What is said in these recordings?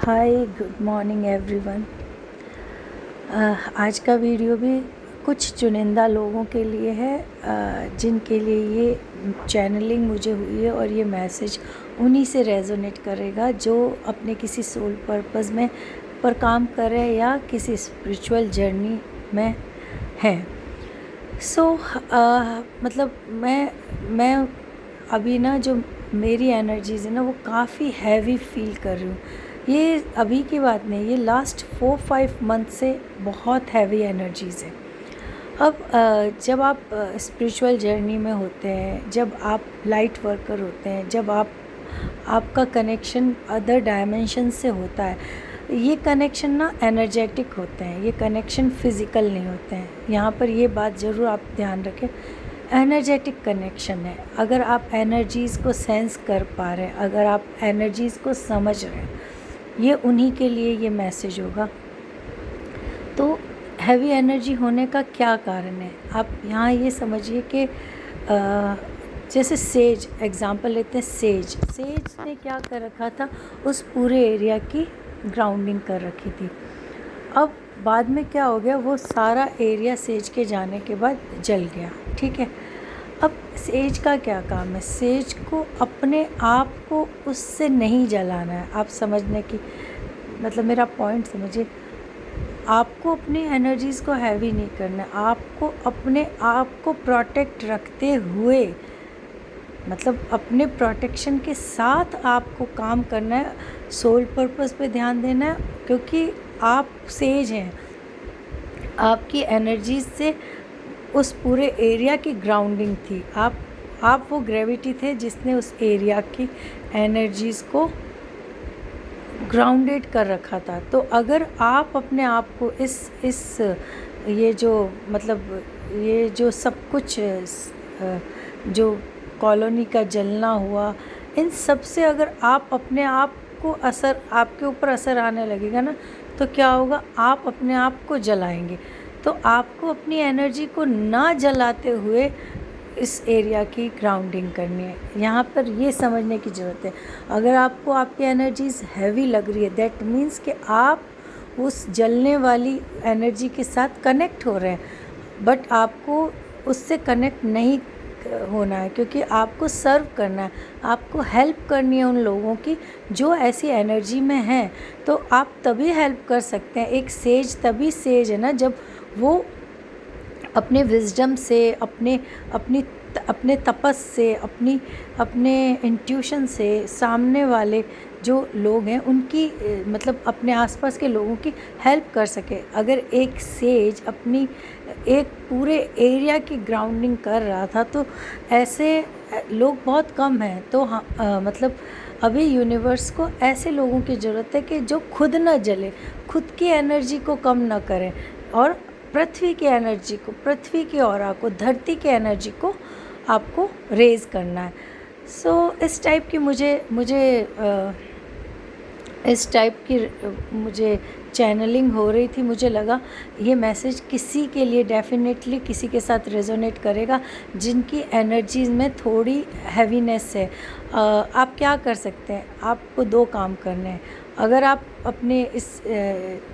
Hi good morning everyone. आज का video भी कुछ चुनिंदा लोगों के लिए है, जिनके लिए ये चैनलिंग मुझे हुई है और ये मैसेज उन्हीं से रेजोनेट करेगा जो अपने किसी सोल पर्पस में पर काम कर रहे हैं या किसी स्पिरिचुअल जर्नी में हैं। मतलब मैं अभी ना जो मेरी एनर्जीज़ है ना वो काफ़ी हैवी फील कर रही हूँ। ये अभी की बात नहीं, ये लास्ट 4-5 मंथ से बहुत हैवी एनर्जीज़ है। अब जब आप स्पिरिचुअल जर्नी में होते हैं, जब आप लाइट वर्कर होते हैं, जब आपका कनेक्शन अदर डायमेंशन से होता है, ये कनेक्शन ना एनर्जेटिक होते हैं, ये कनेक्शन फिज़िकल नहीं होते हैं। यहाँ पर ये बात ज़रूर आप ध्यान रखें, एनर्जेटिक कनेक्शन है। अगर आप एनर्जीज़ को सेंस कर पा रहे हैं, अगर आप एनर्जीज़ को समझ रहे हैं, ये उन्हीं के लिए ये मैसेज होगा। तो हैवी एनर्जी होने का क्या कारण है, आप यहाँ ये समझिए कि जैसे सेज एग्जांपल लेते हैं। सेज ने क्या कर रखा था, उस पूरे एरिया की ग्राउंडिंग कर रखी थी। अब बाद में क्या हो गया, वो सारा एरिया सेज के जाने के बाद जल गया, ठीक है। अब सेज का क्या काम है, सेज को अपने आप को उससे नहीं जलाना है। आप समझने की मतलब मेरा पॉइंट समझिए, आपको अपनी एनर्जीज़ को हैवी नहीं करना है, आपको अपने आप को प्रोटेक्ट रखते हुए, मतलब अपने प्रोटेक्शन के साथ आपको काम करना है। सोल पर्पस पे ध्यान देना है, क्योंकि आप सेज हैं। आपकी एनर्जीज से उस पूरे एरिया की ग्राउंडिंग थी। आप वो ग्रेविटी थे जिसने उस एरिया की एनर्जीज़ को ग्राउंडेड कर रखा था। तो अगर आप अपने आप को इस ये जो सब कुछ जो कॉलोनी का जलना हुआ, इन सब से अगर आप अपने आप को आपके ऊपर असर आने लगेगा ना, तो क्या होगा, आप अपने आप को जलाएंगे। तो आपको अपनी एनर्जी को ना जलाते हुए इस एरिया की ग्राउंडिंग करनी है। यहाँ पर ये समझने की ज़रूरत है, अगर आपको आपकी एनर्जीज़ हैवी लग रही है, दैट मीन्स कि आप उस जलने वाली एनर्जी के साथ कनेक्ट हो रहे हैं, बट आपको उससे कनेक्ट नहीं होना है, क्योंकि आपको सर्व करना है, आपको हेल्प करनी है उन लोगों की जो ऐसी एनर्जी में हैं। तो आप तभी हेल्प कर सकते हैं। एक सेज तभी सेज है ना, जब वो अपने विजडम से, अपने तपस से, अपने इंट्यूशन से सामने वाले जो लोग हैं उनकी मतलब अपने आसपास के लोगों की हेल्प कर सके। अगर एक सेज अपनी एक पूरे एरिया की ग्राउंडिंग कर रहा था, तो ऐसे लोग बहुत कम हैं। तो मतलब अभी यूनिवर्स को ऐसे लोगों की ज़रूरत है कि जो खुद न जले, खुद की एनर्जी को कम न करें और पृथ्वी की एनर्जी को, पृथ्वी की ऑरा को, धरती की एनर्जी को आपको रेज़ करना है। इस टाइप की मुझे चैनलिंग हो रही थी। मुझे लगा ये मैसेज किसी के लिए डेफिनेटली किसी के साथ रेजोनेट करेगा जिनकी एनर्जीज में थोड़ी हैवीनेस है। आप क्या कर सकते हैं, आपको 2 काम करने हैं। अगर आप अपने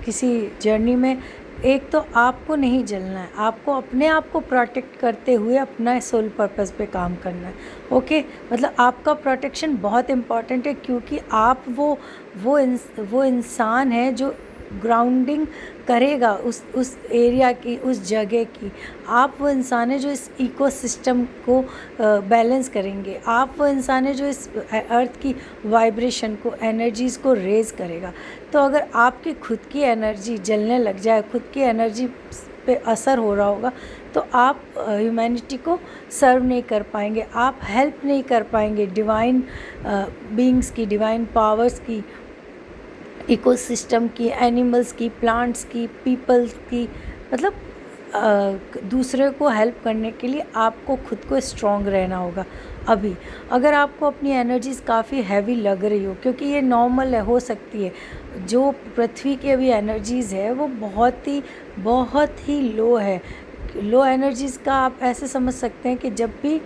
किसी जर्नी में, एक तो आपको नहीं जलना है, आपको अपने आप को प्रोटेक्ट करते हुए अपना सोल पर्पस पे काम करना है। ओके, मतलब आपका प्रोटेक्शन बहुत इम्पॉर्टेंट है, क्योंकि आप वो इंसान है जो ग्राउंडिंग करेगा उस एरिया की, उस जगह की। आप वो इंसान है जो इस इकोसिस्टम को बैलेंस करेंगे। आप वो इंसान है जो इस अर्थ की वाइब्रेशन को, एनर्जीज़ को रेज़ करेगा। तो अगर आपकी खुद की एनर्जी जलने लग जाए, खुद की एनर्जी पे असर हो रहा होगा, तो आप ह्यूमैनिटी को सर्व नहीं कर पाएंगे, आप हेल्प नहीं कर पाएंगे डिवाइन बीइंग्स की, डिवाइन पावर्स की, इकोसिस्टम की, एनिमल्स की, प्लांट्स की, पीपल्स की। मतलब दूसरे को हेल्प करने के लिए आपको खुद को स्ट्रॉन्ग रहना होगा। अभी अगर आपको अपनी एनर्जीज़ काफ़ी हैवी लग रही हो, क्योंकि ये नॉर्मल है, हो सकती है, जो पृथ्वी की अभी एनर्जीज़ है वो बहुत ही लो है। लो एनर्जीज़ का आप ऐसे समझ सकते हैं कि जब भी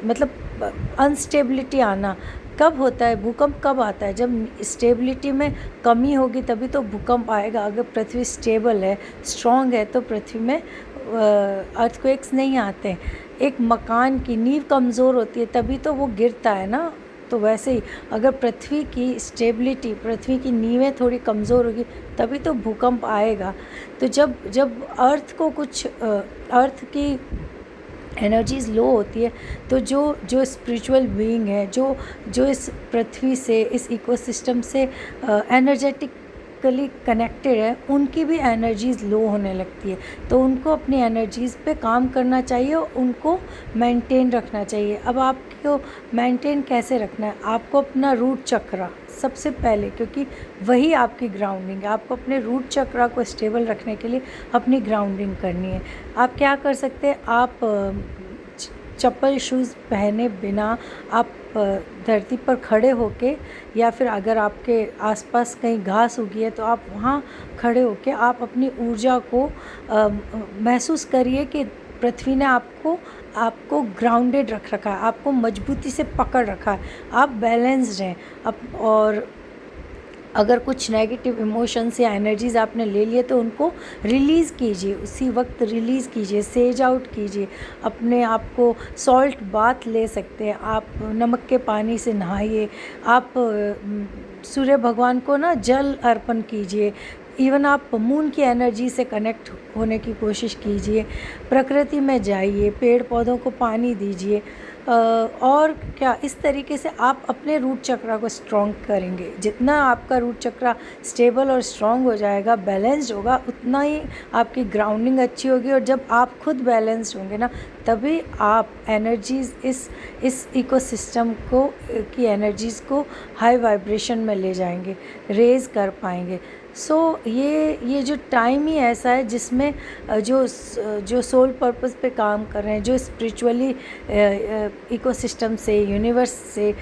मतलब अनस्टेबिलिटी आना, कब होता है भूकंप, कब आता है? जब स्टेबिलिटी में कमी होगी तभी तो भूकंप आएगा। अगर पृथ्वी स्टेबल है, स्ट्रॉन्ग है, तो पृथ्वी में अर्थक्वेक्स नहीं आते। एक मकान की नींव कमज़ोर होती है तभी तो वो गिरता है ना। तो वैसे ही अगर पृथ्वी की स्टेबिलिटी, पृथ्वी की नींवें थोड़ी कमज़ोर होगी तभी तो भूकंप आएगा। तो जब जब अर्थ की एनर्जीज़ लो होती है, तो जो स्पिरिचुअल बीइंग है, जो इस पृथ्वी से, इस इकोसिस्टम से एनर्जेटिकली कनेक्टेड है, उनकी भी एनर्जीज़ लो होने लगती है। तो उनको अपनी एनर्जीज़ पे काम करना चाहिए, उनको मेंटेन रखना चाहिए। अब आपको मेंटेन कैसे रखना है? आपको अपना रूट चक्रा सबसे पहले, क्योंकि वही आपकी ग्राउंडिंग है। आपको अपने रूट चक्रा को स्टेबल रखने के लिए अपनी ग्राउंडिंग करनी है। आप क्या कर सकते हैं? आप चप्पल शूज़ पहने बिना आप धरती पर खड़े होके, या फिर अगर आपके आसपास कहीं घास उगी है तो आप वहाँ खड़े होके आप अपनी ऊर्जा को महसूस करिए कि पृथ्वी ने आपको ग्राउंडेड रख रखा है, आपको मजबूती से पकड़ रखा है, आप बैलेंस्ड हैं। और अगर कुछ नेगेटिव इमोशंस या एनर्जीज़ आपने ले लिए तो उनको रिलीज़ कीजिए, उसी वक्त रिलीज़ कीजिए, सेज आउट कीजिए। अपने आप को सॉल्ट बाथ ले सकते हैं, आप नमक के पानी से नहाइए, आप सूर्य भगवान को ना जल अर्पण कीजिए। इवन आप मून की एनर्जी से कनेक्ट होने की कोशिश कीजिए, प्रकृति में जाइए, पेड़ पौधों को पानी दीजिए। और क्या, इस तरीके से आप अपने रूट चक्रा को स्ट्रॉन्ग करेंगे। जितना आपका रूट चक्रा स्टेबल और स्ट्रॉन्ग हो जाएगा, बैलेंस्ड होगा, उतना ही आपकी ग्राउंडिंग अच्छी होगी। और जब आप खुद बैलेंस्ड होंगे ना, तभी आप एनर्जीज़ इस इकोसिस्टम को की एनर्जीज़ को हाई वाइब्रेशन में ले जाएंगे, रेज़ कर पाएंगे। सो ये जो टाइम ही ऐसा है जिसमें जो सोल पर्पस पे काम कर रहे हैं, जो स्पिरिचुअली इकोसिस्टम से, यूनिवर्स से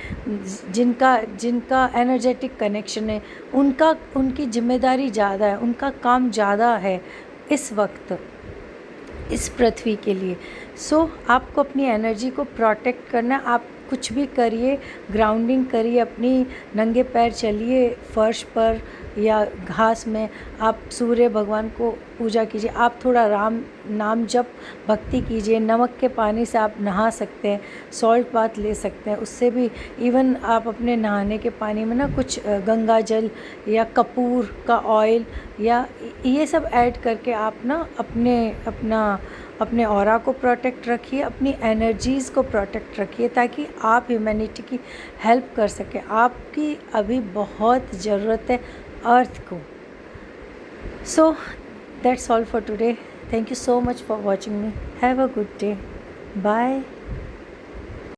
जिनका एनर्जेटिक कनेक्शन है, उनकी जिम्मेदारी ज़्यादा है, उनका काम ज़्यादा है इस वक्त इस पृथ्वी के लिए। सो आपको अपनी एनर्जी को प्रोटेक्ट करना है। आप कुछ भी करिए, ग्राउंडिंग करिए, अपनी नंगे पैर चलिए फर्श पर या घास में, आप सूर्य भगवान को पूजा कीजिए, आप थोड़ा राम नाम जप भक्ति कीजिए। नमक के पानी से आप नहा सकते हैं, सॉल्ट बाथ ले सकते हैं, उससे भी इवन आप अपने नहाने के पानी में ना कुछ गंगा जल या कपूर का ऑयल या ये सब ऐड करके आप ना अपने ऑरा को प्रोटेक्ट रखिए, अपनी एनर्जीज़ को प्रोटेक्ट रखिए, ताकि आप ह्यूमैनिटी की हेल्प कर सकें। आपकी अभी बहुत ज़रूरत है अर्थ को। So that's all for today. Thank you so much for watching me. Have a good day. Bye.